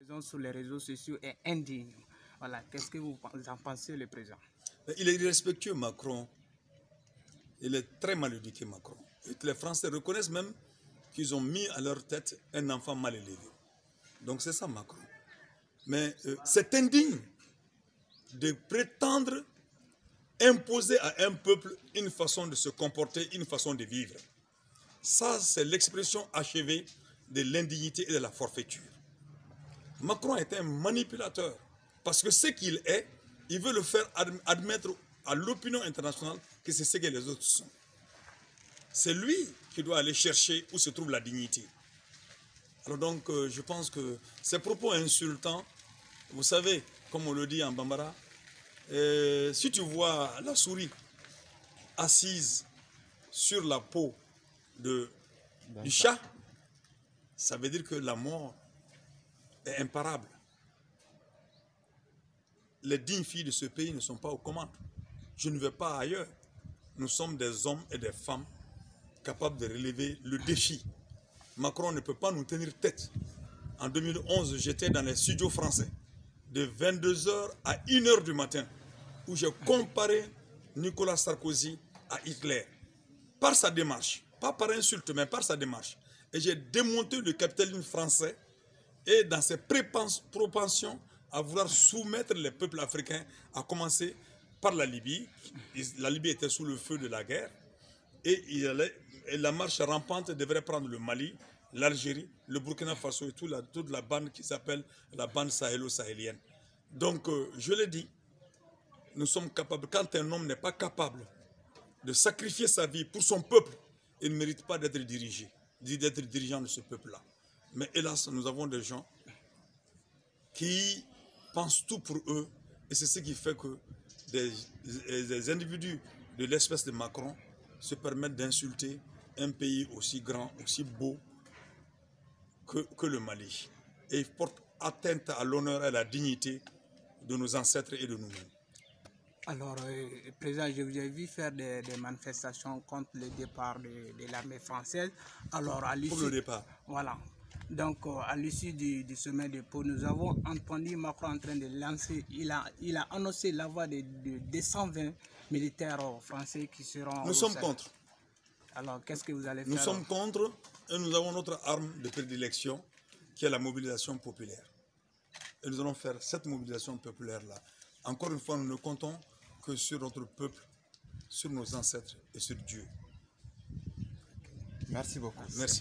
Présent sur les réseaux sociaux est indigne. Voilà, qu'est-ce que vous en pensez, le président? Il est irrespectueux, Macron. Il est très mal éduqué, Macron. Et les Français reconnaissent même qu'ils ont mis à leur tête un enfant mal élevé. Donc c'est ça, Macron. Mais c'est indigne de prétendre imposer à un peuple une façon de se comporter, une façon de vivre. Ça, c'est l'expression achevée de l'indignité et de la forfaiture. Macron est un manipulateur. Parce que ce qu'il est, il veut le faire admettre à l'opinion internationale que c'est ce que les autres sont. C'est lui qui doit aller chercher où se trouve la dignité. Alors donc, je pense que ces propos insultants, vous savez, comme on le dit en Bambara, si tu vois la souris assise sur la peau du chat, ça veut dire que la mort est imparable. Les dignes filles de ce pays ne sont pas aux commandes. Je ne vais pas ailleurs. Nous sommes des hommes et des femmes capables de relever le défi. Macron ne peut pas nous tenir tête. En 2011, j'étais dans les studios français de 22h à 1h du matin où j'ai comparé Nicolas Sarkozy à Hitler par sa démarche, pas par insulte, mais par sa démarche. Et j'ai démonté le capitalisme français et dans ses propensions à vouloir soumettre les peuples africains, à commencer par la Libye. La Libye était sous le feu de la guerre et la marche rampante devrait prendre le Mali, l'Algérie, le Burkina Faso et toute la bande qui s'appelle la bande sahélo-sahélienne. Donc, je l'ai dit, nous sommes capables, quand un homme n'est pas capable de sacrifier sa vie pour son peuple, il ne mérite pas d'être dirigé, d'être dirigeant de ce peuple-là. Mais hélas, nous avons des gens qui pensent tout pour eux, et c'est ce qui fait que des individus de l'espèce de Macron se permettent d'insulter un pays aussi grand, aussi beau que le Mali. Et ils portent atteinte à l'honneur et à la dignité de nos ancêtres et de nous-mêmes. Alors, Président, je vous ai vu faire des manifestations contre le départ de l'armée française. Alors, à l'issue... Pour le départ. Voilà. Donc, à l'issue du sommet de Pau, nous avons entendu Macron en train de lancer, il a annoncé l'envoi de 220 militaires français qui seront... Nous sommes contre. Alors, qu'est-ce que vous allez faire? Nous sommes contre et nous avons notre arme de prédilection qui est la mobilisation populaire. Et nous allons faire cette mobilisation populaire-là. Encore une fois, nous ne comptons que sur notre peuple, sur nos ancêtres et sur Dieu. Merci beaucoup. Merci.